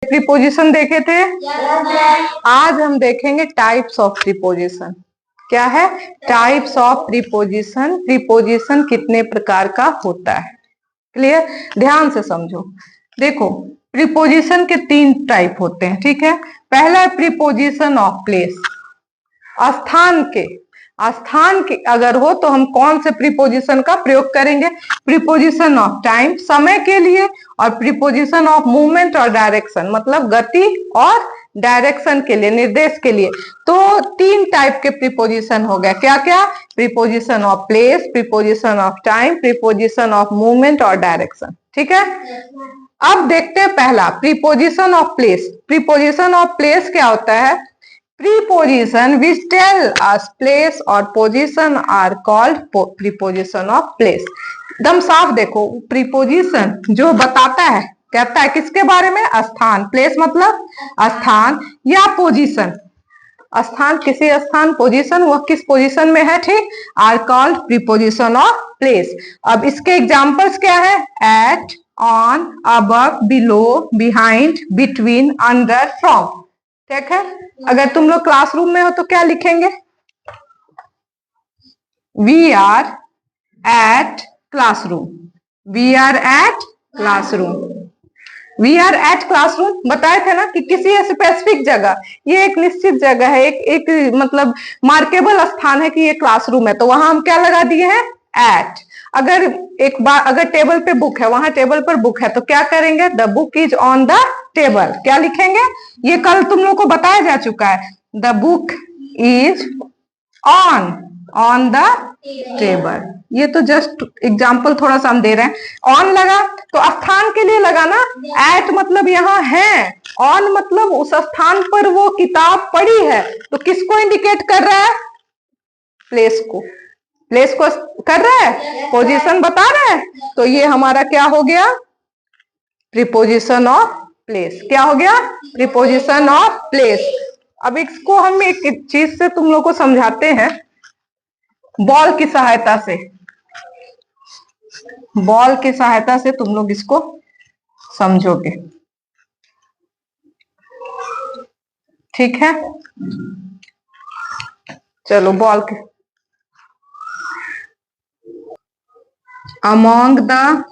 Preposition देखे थे। आज हम देखेंगे टाइप्स ऑफ प्रीपोजिशन। क्या है? Types of preposition. प्रीपोजिशन कितने प्रकार का होता है, क्लियर? ध्यान से समझो। देखो, प्रीपोजिशन के 3 टाइप होते हैं, ठीक है। पहला है प्रीपोजिशन ऑफ प्लेस, स्थान के अगर हो तो हम कौन से प्रीपोजिशन का प्रयोग करेंगे? प्रीपोजिशन ऑफ टाइम, समय के लिए, और प्रीपोजिशन ऑफ मूवमेंट और डायरेक्शन, मतलब गति और डायरेक्शन के लिए, निर्देश के लिए। तो 3 टाइप के प्रीपोजिशन हो गए। क्या क्या? Preposition of place, preposition of time, preposition of movement और डायरेक्शन, ठीक है। अब देखते हैं पहला, preposition of place. Preposition of place क्या होता है? Preposition which tell us place or position are called preposition of place। एकदम साफ देखो, प्रीपोजिशन जो बताता है, कहता है किसके बारे में? स्थान। प्लेस मतलब स्थान या पोजीशन। स्थान, किसी स्थान, पोजीशन, वह किस पोजीशन में है, ठीक। Are called preposition of place. अब इसके एग्जांपल्स क्या है? At, on, above, below, behind, between, under, from, ठीक है। अगर तुम लोग क्लासरूम में हो तो क्या लिखेंगे? We are at classroom, we are at classroom, we are at classroom. बताए थे ना कि किसी स्पेसिफिक जगह, ये एक निश्चित जगह है, एक मतलब मार्केबल स्थान है कि ये क्लासरूम है, तो वहां हम क्या लगा दिए हैं? एट। अगर एक बार अगर टेबल पे बुक है, वहां टेबल पर बुक है, तो क्या करेंगे? The book is on the table. क्या लिखेंगे? ये कल तुम लोग को बताया जा चुका है। The book is on the table. ये तो जस्ट एग्जाम्पल थोड़ा सा हम दे रहे हैं। ऑन लगा तो स्थान के लिए लगा ना। एट मतलब यहाँ है, ऑन मतलब उस स्थान पर वो किताब पड़ी है, तो किसको इंडिकेट कर रहा है? प्लेस को। प्लेस को कर रहा है, पोजीशन बता रहा है, तो ये हमारा क्या हो गया? Preposition of place. क्या हो गया? Preposition of place. अब इसको हम एक चीज से तुम लोग को समझाते हैं, बॉल की सहायता से। बॉल की सहायता से तुम लोग इसको समझोगे, ठीक है। चलो, बॉल के among the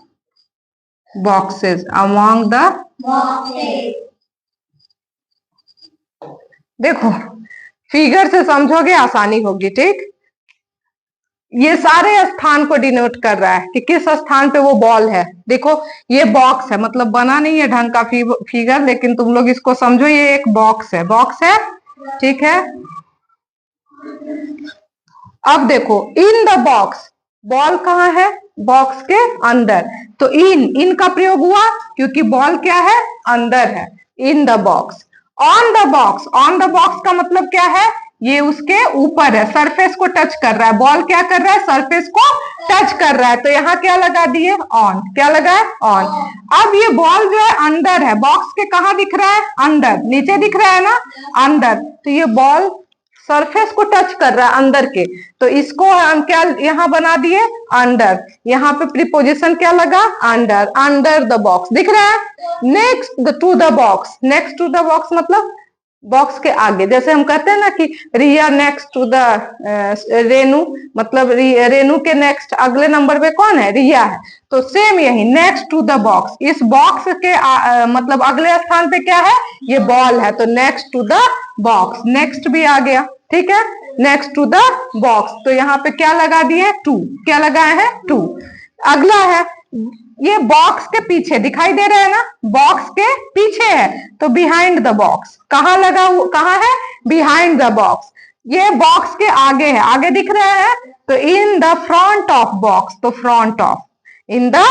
boxes, among the boxes। देखो, फिगर से समझोगे आसानी होगी, ठीक। ये सारे स्थान को डिनोट कर रहा है कि किस स्थान पे वो बॉल है। देखो, ये बॉक्स है, मतलब बना नहीं है ढंग का फिगर, लेकिन तुम लोग इसको समझो, ये एक बॉक्स है, बॉक्स है, ठीक है। अब देखो, इन द बॉक्स, बॉल कहाँ है? बॉक्स के अंदर, तो इन का प्रयोग हुआ क्योंकि बॉल क्या है? अंदर है। In the box. On the box, on the box का मतलब क्या है? ये उसके ऊपर है, सरफेस को टच कर रहा है। बॉल क्या कर रहा है? सरफेस को टच कर रहा है, तो यहाँ क्या लगा दिए? ऑन। क्या लगा है? ऑन। अब ये बॉल जो है अंदर है, बॉक्स के कहाँ दिख रहा है? अंदर। नीचे दिख रहा है ना? अंदर। तो ये बॉल सरफेस को टच कर रहा है अंदर के, तो इसको हम क्या यहां बना दिए? अंडर। यहाँ पे प्रीपोजिशन क्या लगा? अंडर। अंडर द बॉक्स दिख रहा है। Next to the box, next to the box मतलब बॉक्स के आगे। जैसे हम कहते हैं ना कि Riya next to the Renu, मतलब रेनू के नेक्स्ट अगले नंबर पे कौन है? रिया है। तो सेम यही, नेक्स्ट टू द बॉक्स, इस बॉक्स के मतलब अगले स्थान पे क्या है? ये बॉल है, तो next to the box. Next भी आ गया, ठीक है। नेक्स्ट टू द बॉक्स, तो यहाँ पे क्या लगा दिए? टू। क्या लगाए हैं? टू। अगला है, ये बॉक्स के पीछे दिखाई दे रहा है ना, बॉक्स के पीछे है, तो बिहाइंड द बॉक्स। कहाँ लगा? कहाँ है? Behind the box. ये बॉक्स के आगे है, आगे दिख रहा है, तो in the front of box, तो front of, in the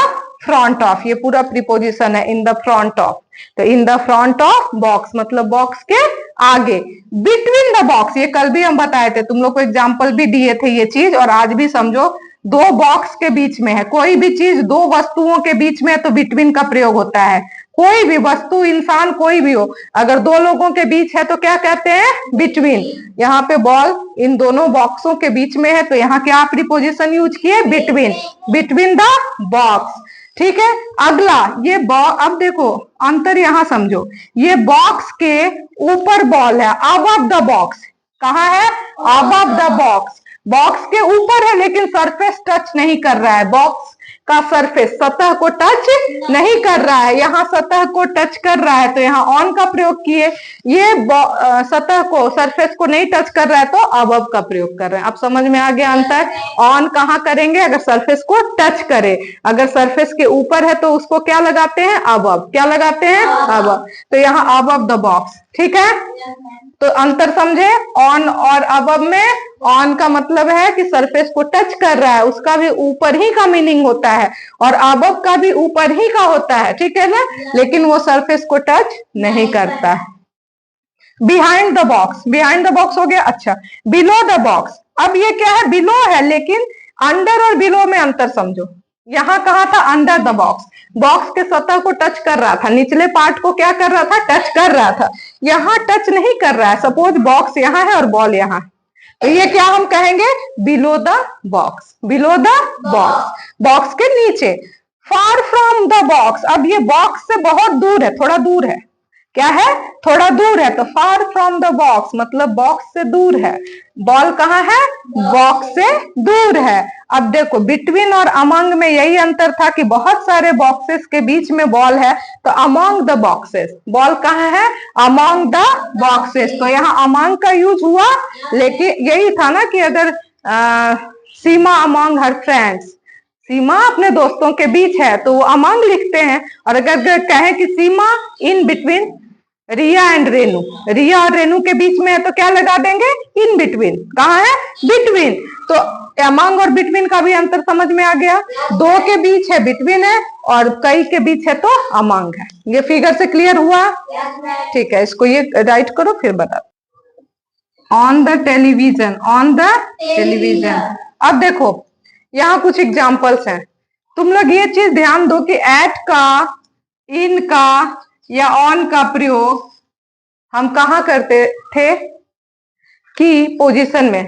front of, ये पूरा प्रीपोजिशन है, इन द फ्रंट ऑफ। तो in the front of box मतलब बॉक्स के आगे। बिटवीन द बॉक्स, ये कल भी हम बताए थे, तुम लोग को एग्जाम्पल भी दिए थे ये चीज, और आज भी समझो। दो बॉक्स के बीच में है, कोई भी चीज दो वस्तुओं के बीच में है तो बिटवीन का प्रयोग होता है। कोई भी वस्तु, इंसान, कोई भी हो, अगर दो लोगों के बीच है तो क्या कहते हैं? बिटवीन। यहाँ पे बॉल इन दोनों बॉक्सों के बीच में है, तो यहाँ क्या प्रीपोजिशन यूज किए? बिटवीन। Between the box. ठीक है। अगला ये अब देखो अंतर यहां समझो, ये बॉक्स के ऊपर बॉल है, अबव द बॉक्स। कहाँ है? Above the box. बॉक्स के ऊपर है लेकिन सरफेस टच नहीं कर रहा है, बॉक्स का सरफेस सतह को टच नहीं कर रहा है, यहाँ सतह को टच कर रहा है तो यहाँ ऑन का प्रयोग किए। ये सतह को सरफेस को नहीं टच कर रहा है तो अबव का प्रयोग कर रहे हैं। अब समझ में आ गया अंतर। ऑन कहाँ करेंगे? अगर सरफेस को टच करे, अगर सरफेस के ऊपर है तो उसको क्या लगाते हैं? अबव। क्या लगाते हैं? अबव। तो यहाँ अबव द बॉक्स। ठीक है, तो अंतर समझे ऑन और अबव में। ऑन का मतलब है कि सरफेस को टच कर रहा है, उसका भी ऊपर ही का मीनिंग होता है, और अबव का भी ऊपर ही का होता है, ठीक है ना, लेकिन वो सरफेस को टच नहीं करता है। Behind the box, behind the box हो गया। अच्छा, बिलो द बॉक्स, अब ये क्या है? बिलो है, लेकिन अंडर और बिलो में अंतर समझो। यहाँ कहा था? अंडर द बॉक्स, बॉक्स के सतह को टच कर रहा था, निचले पार्ट को क्या कर रहा था? टच कर रहा था। यहाँ टच नहीं कर रहा है, सपोज बॉक्स यहाँ है और बॉल यहाँ, तो ये क्या हम कहेंगे? Below the box. Below the box, box के नीचे। फार फ्रॉम द बॉक्स, अब ये बॉक्स से बहुत दूर है, थोड़ा दूर है। क्या है? थोड़ा दूर है, तो फार फ्रॉम द बॉक्स मतलब बॉक्स से दूर है। बॉल कहाँ है? बॉक्स से दूर है। अब देखो बिटवीन और अमंग में यही अंतर था कि बहुत सारे बॉक्सेस के बीच में बॉल है, तो अमंग द बॉक्सेस। बॉल कहाँ है? अमंग द बॉक्सेस, तो यहाँ अमंग का यूज हुआ। लेकिन यही था ना कि अगर सीमा अमंग हर फ्रेंड्स, सीमा अपने दोस्तों के बीच है तो वो अमंग लिखते हैं, और अगर कहें कि Seema in between Riya and Renu, Riya और रेनू के बीच में है तो क्या लगा देंगे? In between. कहाँ है? बिटवीन। तो अमंग और बिटवीन का भी अंतर समझ में आ गया। दो के बीच है बिटवीन है, और कई के बीच है तो अमंग है। ये फिगर से क्लियर हुआ? ठीक है, इसको ये राइट करो फिर बता। On the television, on the television. अब देखो यहाँ कुछ एग्जाम्पल्स हैं, तुम लोग ये चीज ध्यान दो कि एट का, इन का या ऑन का प्रयोग हम कहाँ करते थे? की पोजीशन में।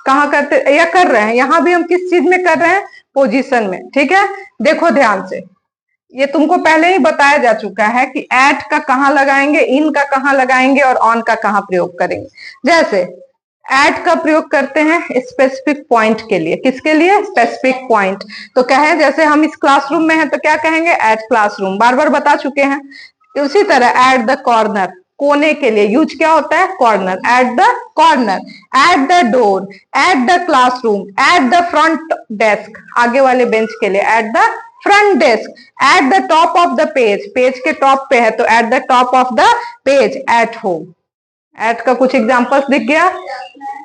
कहाँ करते या कर रहे हैं? यहाँ भी हम किस चीज में कर रहे हैं? पोजीशन में। ठीक है, देखो ध्यान से, ये तुमको पहले ही बताया जा चुका है कि एट का कहाँ लगाएंगे, इन का कहाँ लगाएंगे और ऑन का कहाँ प्रयोग करेंगे। जैसे एट का प्रयोग करते हैं स्पेसिफिक पॉइंट के लिए। किसके लिए? Specific point. तो कहें जैसे हम इस क्लासरूम में हैं तो क्या कहेंगे? एट क्लासरूम, बार बार बता चुके हैं। उसी तरह एट द कॉर्नर, कोने के लिए यूज क्या होता है? Corner. At the corner, at the door, at the classroom, at the front desk, आगे वाले बेंच के लिए at the front desk, at the top of the page, page के टॉप पे है तो at the top of the page, at home. At का कुछ एग्जांपल्स दिख गया।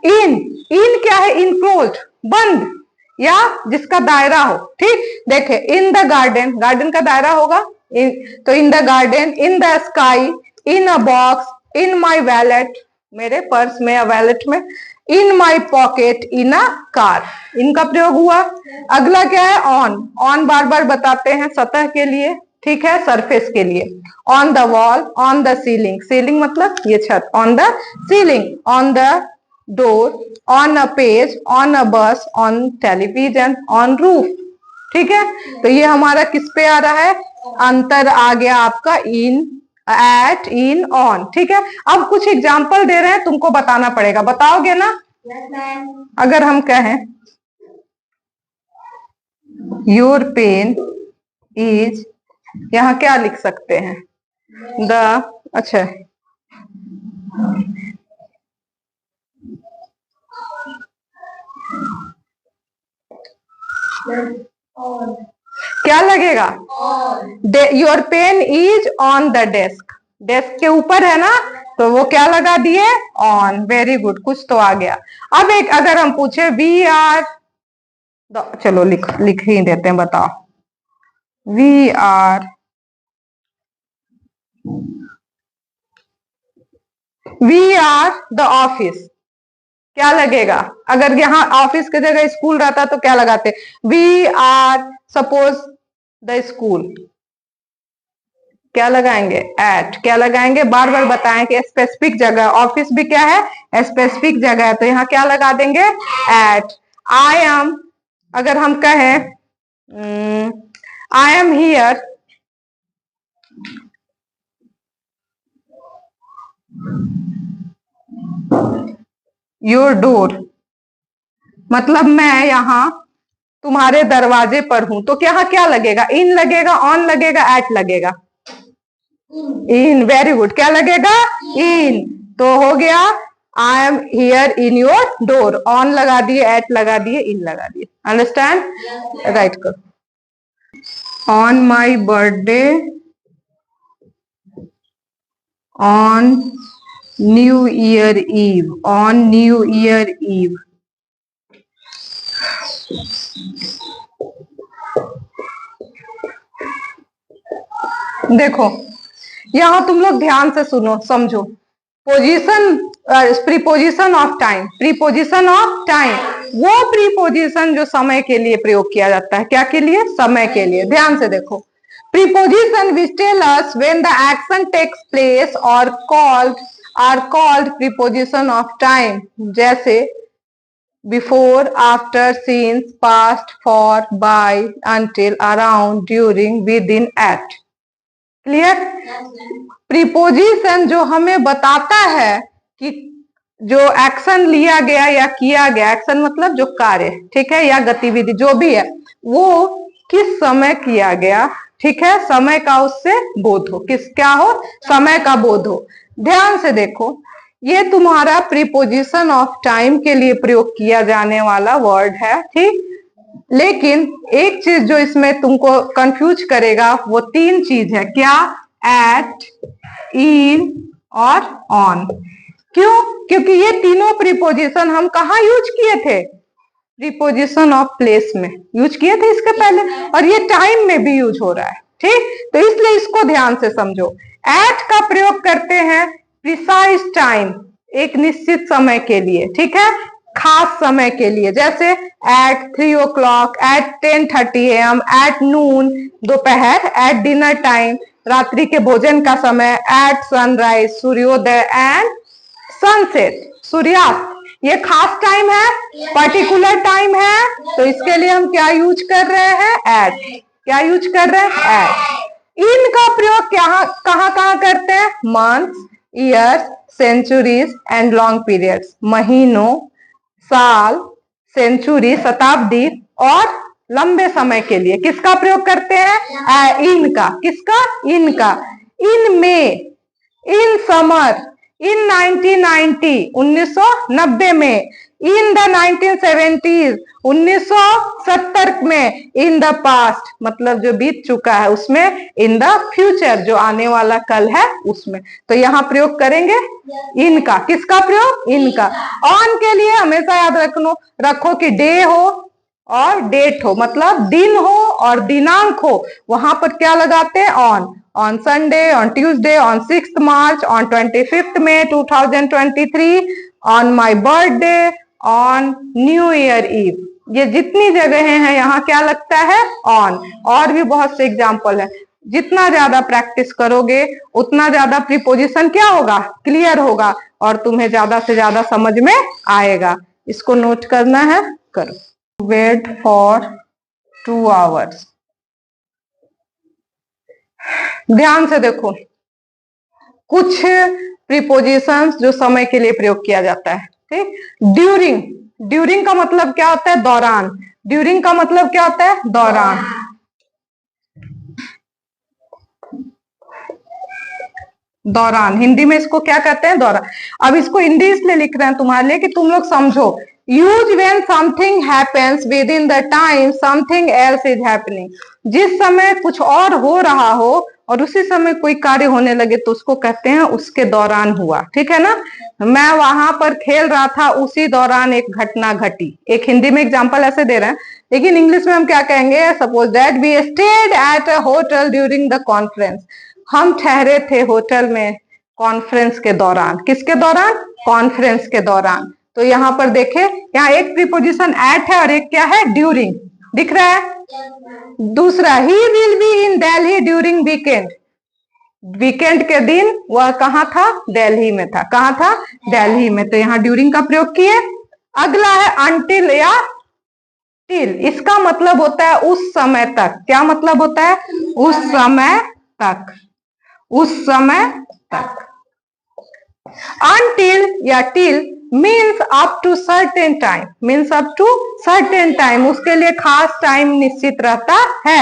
इन, इन क्या है? इनक्लोज्ड, बंद, या जिसका दायरा हो। ठीक, देखे इन द गार्डन, गार्डन का दायरा होगा तो in the garden, in the sky, in a box, in my wallet, मेरे पर्स में या वैलेट में, इन my pocket, in a car, इनका प्रयोग हुआ। अगला क्या है? ऑन, ऑन बार बार बताते हैं सतह के लिए, ठीक है, सरफेस के लिए। On the wall, on the ceiling, ceiling मतलब ये छत, on the ceiling, on the door, on a page, on a बस, ऑन टेलीविजन, ऑन रूफ। ठीक है, तो ये हमारा किस पे आ रहा है? अंतर आ गया आपका इन, एट, इन, ऑन। ठीक है, अब कुछ एग्जाम्पल दे रहे हैं, तुमको बताना पड़ेगा, बताओगे ना? अगर हम कहें योर पेन इज, यहाँ क्या लिख सकते हैं? द, अच्छा क्या लगेगा? Your pen is on the desk, desk के ऊपर है ना, तो वो क्या लगा दिए? ऑन। वेरी गुड, कुछ तो आ गया। अब एक अगर हम पूछे वी आर, चलो लिख ही देते हैं, बताओ। वी आर द ऑफिस, क्या लगेगा? अगर यहाँ ऑफिस की जगह स्कूल रहता तो क्या लगाते? We are suppose the school, क्या लगाएंगे? एट। क्या लगाएंगे? बार बार बताएं कि स्पेसिफिक जगह, ऑफिस भी क्या है? स्पेसिफिक जगह है, तो यहाँ क्या लगा देंगे? एट। आई एम, अगर हम कहें आई एम हियर योर डोर, मतलब मैं यहाँ तुम्हारे दरवाजे पर हूं। तो यहाँ क्या लगेगा? इन लगेगा, ऑन लगेगा, एट लगेगा? इन। Very good. क्या लगेगा? इन। तो हो गया I am here in your door. On लगा दिए, एट लगा दिए, इन लगा दिए। अंडरस्टैंड? राइट करो। On my birthday, on new year eve, on new year eve. देखो यहां तुम लोग ध्यान से सुनो, समझो। Position, preposition of time, preposition of time, वो प्रीपोजिशन जो समय के लिए प्रयोग किया जाता है। क्या के लिए? समय के लिए। ध्यान से देखो, preposition which tell us when the action takes place और called are called preposition of time. जैसे before, after, since, past, for, by, until, around, during, with in, at. Clear? Preposition जो हमें बताता है कि जो एक्शन लिया गया या किया गया, एक्शन मतलब जो कार्य, ठीक है, या गतिविधि जो भी है, वो किस समय किया गया, ठीक है, समय का उससे बोध हो, किस क्या हो? समय का बोध हो। ध्यान से देखो, ये तुम्हारा प्रीपोजिशन ऑफ टाइम के लिए प्रयोग किया जाने वाला वर्ड है, ठीक। लेकिन एक चीज जो इसमें तुमको कंफ्यूज करेगा वो तीन चीज है। क्या? एट, इन और ऑन। क्यों? क्योंकि ये तीनों प्रीपोजिशन हम कहाँ यूज किए थे? प्रीपोजिशन ऑफ प्लेस में यूज किए थे इसके पहले, और ये टाइम में भी यूज हो रहा है, ठीक। तो इसलिए इसको ध्यान से समझो। एट का प्रयोग करते हैं प्रिसाइज टाइम, एक निश्चित समय के लिए, ठीक है, खास समय के लिए। जैसे at 3 o'clock, at 10:30 AM, at noon, दोपहर, एट डिनर टाइम, रात्रि के भोजन का समय, एट सनराइज, सूर्योदय, एंड सनसेट, सूर्यास्त। ये खास टाइम है, पर्टिकुलर टाइम है, तो इसके लिए हम क्या यूज कर रहे हैं? एट। क्या यूज कर रहे हैं? एट। इनका प्रयोग कहाँ कहाँ करते हैं? Months, years, centuries and long periods, महीनों, साल, सेंचुरी, शताब्दी और लंबे समय के लिए किसका प्रयोग करते हैं? इनका। किसका? इनका। इन में, इन समर, इन 1990, 1990 में, इन द 1970s, 1970 में, इन द पास्ट, मतलब जो बीत चुका है उसमें, इन द फ्यूचर, जो आने वाला कल है उसमें। तो यहाँ प्रयोग करेंगे इनका। किसका प्रयोग? इनका। ऑन के लिए हमेशा याद रखो कि डे हो और डेट हो, मतलब दिन हो और दिनांक हो, वहां पर क्या लगाते हैं? On. On Sunday, on Tuesday, on 6th March, on 25th May 2023, on my birthday, on new year eve. ये जितनी जगह हैं यहाँ क्या लगता है? ऑन। और भी बहुत से एग्जाम्पल है। जितना ज्यादा प्रैक्टिस करोगे उतना ज्यादा प्रीपोजिशन क्या होगा? क्लियर होगा और तुम्हें ज्यादा से ज्यादा समझ में आएगा। इसको नोट करना है, करो। Wait for 2 hours। ध्यान से देखो, कुछ प्रीपोजिशंस जो समय के लिए प्रयोग किया जाता है, ठीक। ड्यूरिंग, ड्यूरिंग का मतलब क्या होता है? दौरान। ड्यूरिंग का मतलब क्या होता है? दौरान। दौरान, हिंदी में इसको क्या कहते हैं? दौरान। अब इसको हिंदी इसलिए लिख रहे हैं तुम्हारे लिए कि तुम लोग समझो। Use when something happens with in the time something else is happening. जिस समय कुछ और हो रहा हो और उसी समय कोई कार्य होने लगे तो उसको कहते हैं उसके दौरान हुआ, ठीक है ना। मैं वहां पर खेल रहा था, उसी दौरान एक घटना घटी। एक हिंदी में एग्जांपल ऐसे दे रहे हैं, लेकिन इंग्लिश में हम क्या कहेंगे? Suppose that we stayed at a hotel during the conference. हम ठहरे थे होटल में कॉन्फ्रेंस के दौरान। किसके दौरान? कॉन्फ्रेंस के दौरान। तो यहाँ पर देखे, यहाँ एक प्रीपोजिशन एट है और एक क्या है? ड्यूरिंग। दिख रहा है? दूसरा, he will be in Delhi during weekend. Weekend के दिन वह कहाँ था? दिल्ली में था। कहाँ था? दिल्ली में। तो यहाँ ड्यूरिंग का प्रयोग किए। अगला है अनटिल या टिल, इसका मतलब होता है उस समय तक। क्या मतलब होता है? उस समय तक, उस समय तक। Until या till means up to certain time, means up to certain time, उसके लिए खास टाइम निश्चित रहता है।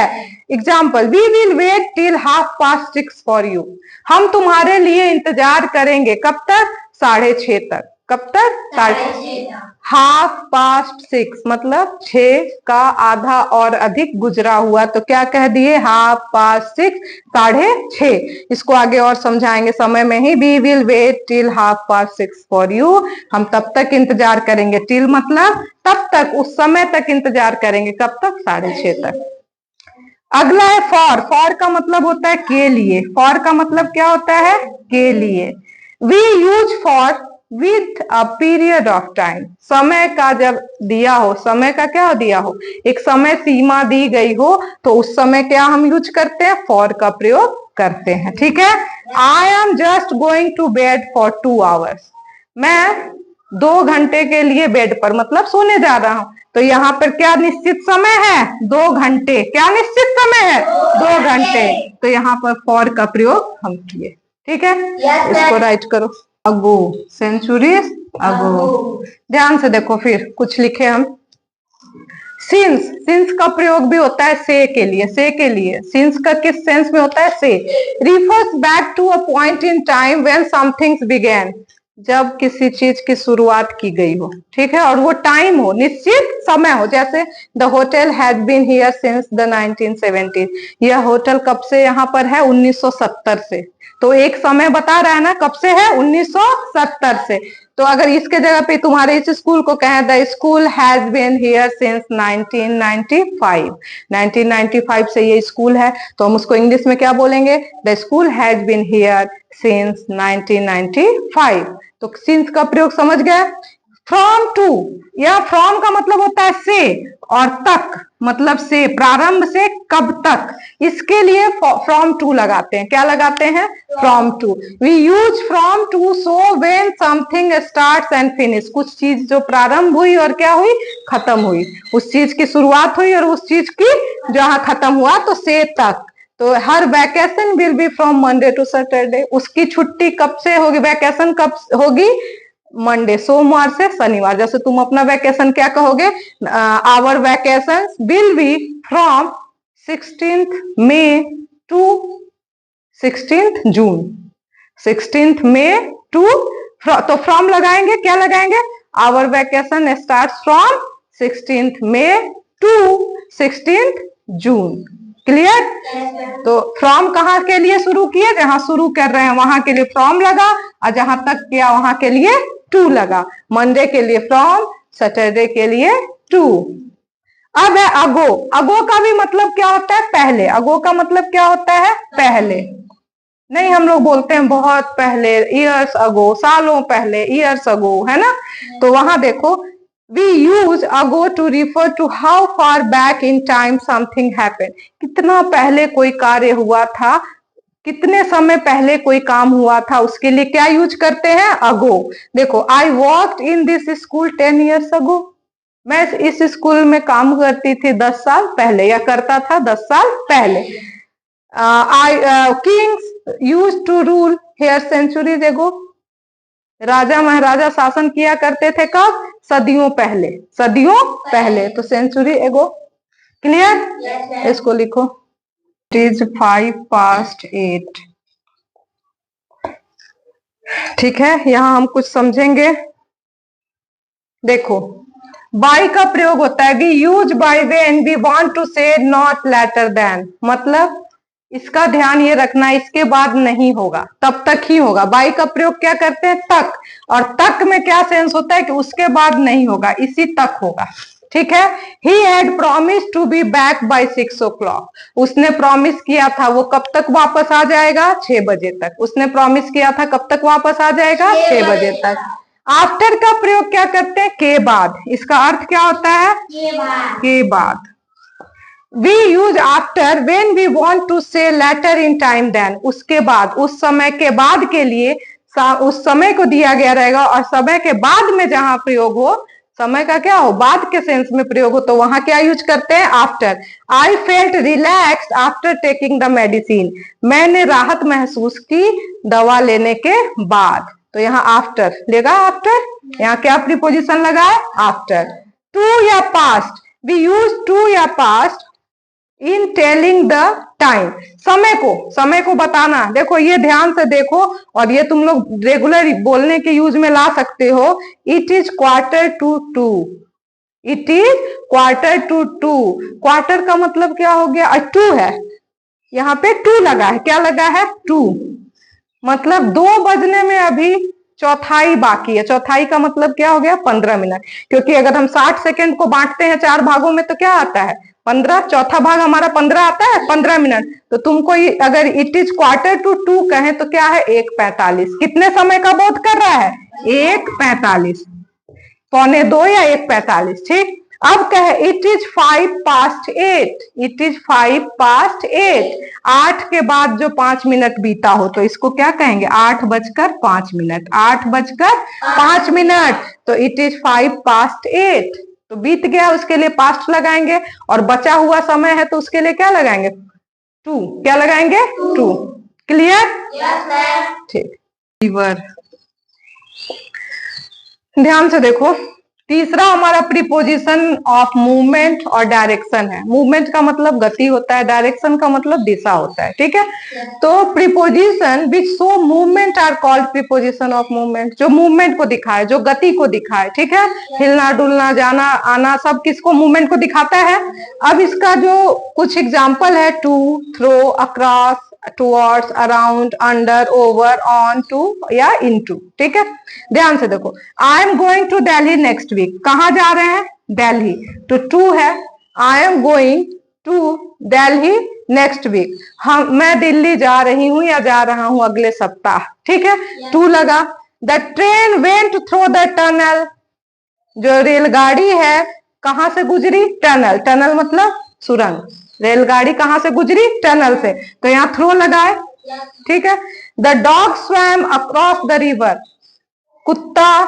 Example, we will wait till 6:30 for you, हम तुम्हारे लिए इंतजार करेंगे कब तक? 6:30 तक। कब तक? 6:30। 6:30 मतलब 6 का आधा और अधिक गुजरा हुआ, तो क्या कह दिए? 6:30, 6:30। इसको आगे और समझाएंगे समय में ही। We will wait till 6:30 for you, हम तब तक इंतजार करेंगे। टिल मतलब तब तक, उस समय तक इंतजार करेंगे। कब तक? 6:30 तक। अगला है फॉर। फॉर का मतलब होता है के लिए। फॉर का मतलब क्या होता है? के लिए। We use for with a period of time, समय का जब दिया हो, समय का क्या दिया हो, एक समय सीमा दी गई हो, तो उस समय क्या हम यूज करते हैं? फॉर का प्रयोग करते हैं। ठीक है। I am just going to bed for 2 hours, मैं 2 घंटे के लिए बेड पर मतलब सोने जा रहा हूं। तो यहाँ पर क्या निश्चित समय है? 2 घंटे। क्या निश्चित समय है? 2 घंटे। तो यहाँ पर फॉर का प्रयोग हम किए। ठीक है। इसको राइट करो। अगो, सेंचुरीज अगो। ध्यान से देखो, फिर कुछ लिखे हम। सिंस, सिंस का प्रयोग भी होता है से के लिए। से के लिए सिंस का किस सेंस में होता है? से। Refers back to a point in time when somethings began, जब किसी चीज की शुरुआत की गई हो। ठीक है। और वो टाइम हो, निश्चित समय हो। जैसे the hotel had been here since the 1970, यह होटल कब से यहाँ पर है? 1970 से। तो एक समय बता रहा है ना, कब से है? 1970 से। तो अगर इसके जगह पे तुम्हारे इस स्कूल को कहें the school has been here since 1995, 1995 से ये स्कूल है, तो हम उसको इंग्लिश में क्या बोलेंगे? The school has been here since 1995। तो सिंस का प्रयोग समझ गए। फ्रॉम टू, या फ्रॉम का मतलब होता है से, और तक मतलब से, प्रारंभ से कब तक, इसके लिए फ्रॉम टू लगाते हैं। क्या लगाते हैं? From to. We use from to so when something starts and finish, कुछ चीज जो प्रारंभ हुई और क्या हुई? खत्म हुई। उस चीज की शुरुआत हुई और उस चीज की जहां खत्म हुआ, तो से तक। तो हर vacation will be from Monday to Saturday, उसकी छुट्टी कब से होगी? वैकेशन कब होगी? मंडे, सोमवार से शनिवार। जैसे तुम अपना वैकेशन क्या कहोगे? Our vacation will be from 16th May to 16th June. 16th May to, तो फ्रॉम लगाएंगे। क्या लगाएंगे? Our vacation start from 16th May to 16th June. Clear? तो फ्रॉम कहाँ के लिए शुरू किए? जहां शुरू कर रहे हैं वहां के लिए फ्रॉम लगा, और जहां तक किया वहां के लिए टू लगा। मंडे के लिए फ्रॉम, सैटरडे के लिए टू। अब है अगो। अगो का भी मतलब क्या होता है? पहले। अगो का मतलब क्या होता है? पहले। नहीं, हम लोग बोलते हैं बहुत पहले, ईयर्स अगो, सालों पहले, ईयर्स अगो, है ना। तो वहां देखो, we use ago to refer to how far back in time something happened, कितना पहले कोई कार्य हुआ था, कितने समय पहले कोई काम हुआ था, उसके लिए क्या यूज करते हैं? अगो। देखो, I walked in this school 10 years ago, मैं इस स्कूल में काम करती थी 10 साल पहले, या करता था 10 साल पहले। Kings use to rule here centuries ago, राजा महाराजा शासन किया करते थे कब? सदियों पहले। सदियों पहले, तो सेंचुरी एगो। क्लियर? yes, इसको लिखो। It is 8:05। ठीक है। यहां हम कुछ समझेंगे। देखो, बाय का प्रयोग होता है, we use by when we want to say not later than, मतलब इसका ध्यान ये रखना, इसके बाद नहीं होगा, तब तक ही होगा। बाय का प्रयोग क्या करते हैं? तक। और तक में क्या सेंस होता है? कि उसके बाद नहीं होगा, इसी तक होगा। ठीक है। He had promise to be back by 6 o'clock, उसने प्रॉमिस किया था, वो कब तक वापस आ जाएगा? 6 बजे तक। उसने प्रॉमिस किया था, कब तक वापस आ जाएगा? 6 बजे तक। आफ्टर का प्रयोग क्या करते हैं? के बाद। इसका अर्थ क्या होता है? के बाद। We use after when we want to say later in time than, उसके बाद, उस समय के बाद के लिए उस समय को दिया गया रहेगा, और समय के बाद में जहां प्रयोग हो, समय का क्या हो, बाद के सेंस में प्रयोग हो, तो वहां क्या यूज करते हैं, after. I felt relax after taking the medicine, मैंने राहत महसूस की दवा लेने के बाद, तो यहाँ आफ्टर लेगा, आफ्टर, यहाँ क्या प्रीपोजिशन लगा है, आफ्टर। टू या पास्ट, वी यूज टू या past in telling the time, समय को बताना। देखो ये ध्यान से देखो, और ये तुम लोग रेगुलर बोलने के यूज में ला सकते हो। It is quarter to two, it is quarter to two. Quarter का मतलब क्या हो गया, टू है, यहाँ पे टू लगा है, क्या लगा है, टू, मतलब 2 बजने में अभी चौथाई बाकी है। चौथाई का मतलब क्या हो गया, 15 मिनट, क्योंकि अगर हम 60 सेकेंड को बांटते हैं 4 भागों में तो क्या आता है, 15, चौथा भाग हमारा 15 आता है, 15 मिनट। तो तुमको अगर it is quarter to two कहें तो क्या है, 1:45। कितने समय का बोध कर रहा है, 1:45, 1:45 या 1:45, ठीक। अब कहे इट इज 8:05, इट इज 8:05, 8 के बाद जो 5 मिनट बीता हो तो इसको क्या कहेंगे, 8:05, 8:05, तो इट इज 8:05, तो बीत गया, उसके लिए पास्ट लगाएंगे, और बचा हुआ समय है तो उसके लिए क्या लगाएंगे, 2, क्या लगाएंगे, 2। क्लियर, ठीक। रिवर, ध्यान से देखो, तीसरा हमारा प्रीपोजिशन ऑफ मूवमेंट और डायरेक्शन है। मूवमेंट का मतलब गति होता है, डायरेक्शन का मतलब दिशा होता है, ठीक है। तो preposition which show movement are called preposition of movement, जो मूवमेंट को दिखाए, जो गति को दिखाए, ठीक है। हिलना डुलना, जाना आना, सब किसको, मूवमेंट को दिखाता है। अब इसका जो कुछ एग्जाम्पल है, to, through, across, towards, around, under, over, on, to या इनटू, ठीक है। ध्यान से देखो, I am going to Delhi next week, कहाँ जा रहे हैं, दिल्ली, तो टू है, I am going to Delhi next week, मैं दिल्ली जा रही हूं या जा रहा हूं अगले सप्ताह, ठीक है, टू लगा। The train went through the tunnel, जो रेलगाड़ी है कहां से गुजरी, टनल, टनल मतलब सुरंग, रेलगाड़ी कहां से गुजरी, टनल से, तो यहाँ थ्रो लगाए, ठीक है। The dog swum across the river, कुत्ता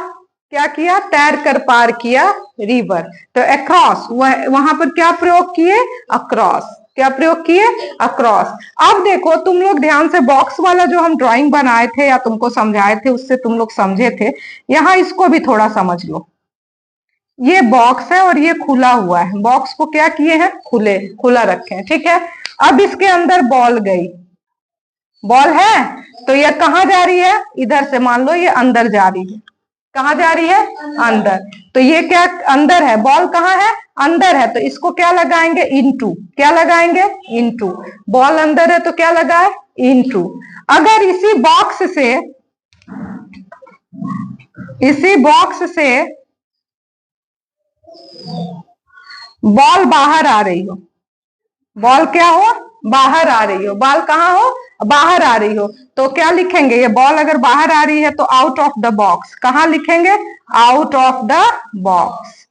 क्या किया, तैर कर पार किया रिवर, तो अक्रॉस, वहां पर क्या प्रयोग किए, अक्रॉस, क्या प्रयोग किए, अक्रॉस। अब देखो तुम लोग ध्यान से, बॉक्स वाला जो हम ड्राइंग बनाए थे या तुमको समझाए थे उससे तुम लोग समझे थे, यहाँ इसको भी थोड़ा समझ लो। ये बॉक्स है और ये खुला हुआ है, बॉक्स को क्या किए हैं, खुला रखे हैं, ठीक है। अब इसके अंदर बॉल गई, बॉल है, तो ये कहां जा रही है, इधर से, मान लो ये अंदर जा रही है, कहां जा रही है, अंदर, तो ये क्या अंदर है, बॉल कहां है, अंदर है, तो इसको क्या लगाएंगे, इनटू, क्या लगाएंगे, इनटू, बॉल अंदर है तो क्या लगा है, इनटू। अगर इसी बॉक्स से बॉल बाहर आ रही हो, बॉल क्या हो, बाहर आ रही हो, बॉल कहाँ हो, बाहर आ रही हो, तो क्या लिखेंगे, ये बॉल अगर बाहर आ रही है तो आउट ऑफ द बॉक्स, कहाँ लिखेंगे, out of the box,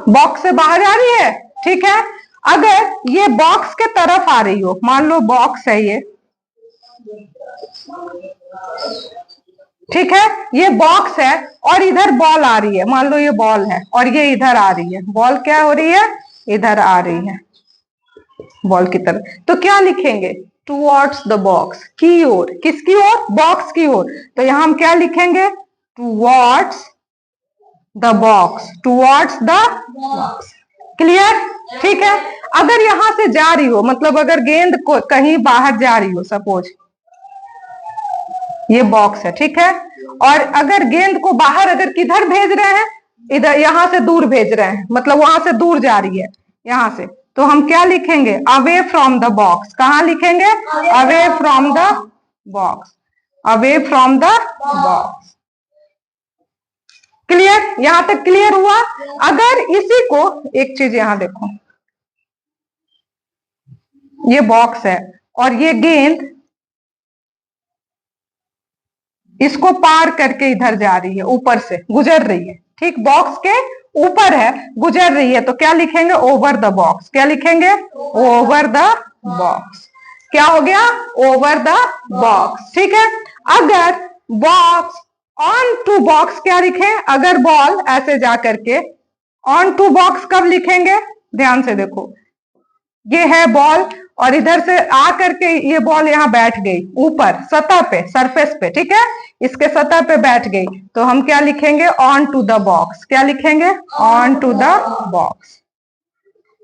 box से बाहर आ रही है, ठीक है। अगर ये बॉक्स के तरफ आ रही हो, मान लो बॉक्स है ये, ठीक है, ये बॉक्स है और इधर बॉल आ रही है, मान लो ये बॉल है और ये इधर आ रही है, बॉल क्या हो रही है, इधर आ रही है बॉल की तरफ, तो क्या लिखेंगे, टुवर्ड्स द बॉक्स, की ओर, किसकी ओर, बॉक्स की ओर, तो यहां हम क्या लिखेंगे, towards the box, towards the box. Clear, ठीक है। अगर यहां से जा रही हो, मतलब अगर गेंद को कहीं बाहर जा रही हो, सपोज ये बॉक्स है, ठीक है, और अगर गेंद को बाहर अगर किधर भेज रहे हैं, इधर, यहां से दूर भेज रहे हैं, मतलब वहां से दूर जा रही है यहां से, तो हम क्या लिखेंगे, अवे फ्रॉम द बॉक्स, कहां लिखेंगे, away from the box, away from the box. Clear, यहां तक क्लियर हुआ। अगर इसी को, एक चीज यहां देखो, ये बॉक्स है और ये गेंद इसको पार करके इधर जा रही है, ऊपर से गुजर रही है, ठीक, बॉक्स के ऊपर है, गुजर रही है, तो क्या लिखेंगे, ओवर द बॉक्स, क्या लिखेंगे, ओवर द बॉक्स, क्या हो गया, ओवर द बॉक्स, ठीक है। अगर बॉक्स ऑन टू बॉक्स क्या लिखें? अगर बॉल ऐसे जा करके ऑन टू बॉक्स कब लिखेंगे? ध्यान से देखो, ये है बॉल और इधर से आ करके ये बॉल यहाँ बैठ गई ऊपर सतह पे, सरफेस पे, ठीक है, इसके सतह पे बैठ गई, तो हम क्या लिखेंगे? On to the box. क्या लिखेंगे? On to the box.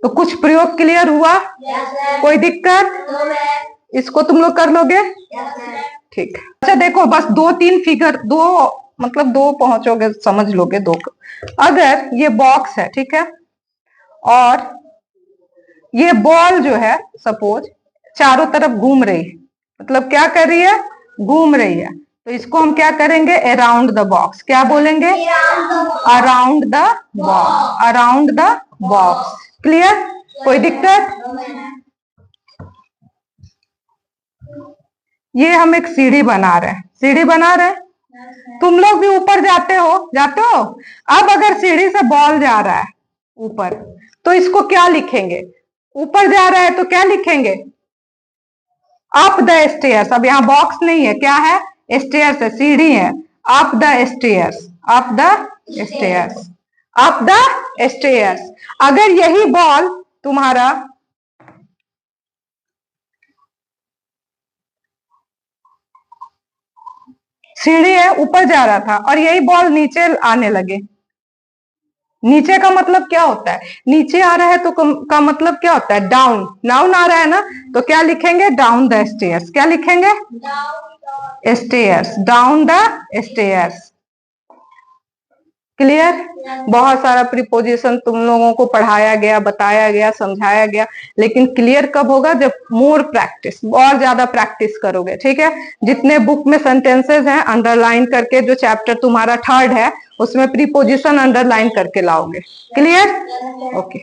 तो कुछ प्रयोग क्लियर हुआ? कोई दिक्कत? इसको तुम लोग कर लोगे? ठीक है। अच्छा देखो, बस 2-3 फिगर, मतलब दो पहुंचोगे, समझ लोगे दो। अगर ये बॉक्स है, ठीक है, और ये बॉल जो है सपोज चारों तरफ घूम रही है, मतलब क्या कर रही है? घूम रही है, तो इसको हम क्या करेंगे? Around the box. क्या बोलेंगे? Around the box. Around the box. Clear? कोई दिक्कत? ये हम एक सीढ़ी बना रहे हैं, सीढ़ी बना रहे हैं। तुम लोग भी ऊपर जाते हो, जाते हो? अब अगर सीढ़ी से बॉल जा रहा है ऊपर, तो इसको क्या लिखेंगे? ऊपर जा रहा है तो क्या लिखेंगे? Up the stairs. अब यहाँ बॉक्स नहीं है, क्या है? स्टेयर्स है, सीढ़ी है। Up the stairs. Up the stairs. Up the stairs. अगर यही बॉल तुम्हारा सीढ़ी है, ऊपर जा रहा था, और यही बॉल नीचे आने लगे, नीचे का मतलब क्या होता है? नीचे आ रहा है तो का मतलब क्या होता है? डाउन। नाउन आ रहा है ना, तो क्या लिखेंगे? Down the stairs. क्या लिखेंगे? Stairs. Down the stairs. Clear? बहुत सारा प्रीपोजिशन तुम लोगों को पढ़ाया गया, बताया गया, समझाया गया, लेकिन क्लियर कब होगा? जब मोर प्रैक्टिस, और ज्यादा प्रैक्टिस करोगे, ठीक है। जितने बुक में सेंटेंसेस हैं अंडरलाइन करके, जो चैप्टर तुम्हारा 3rd है उसमें प्रीपोजिशन अंडरलाइन करके लाओगे। क्लियर? ओके।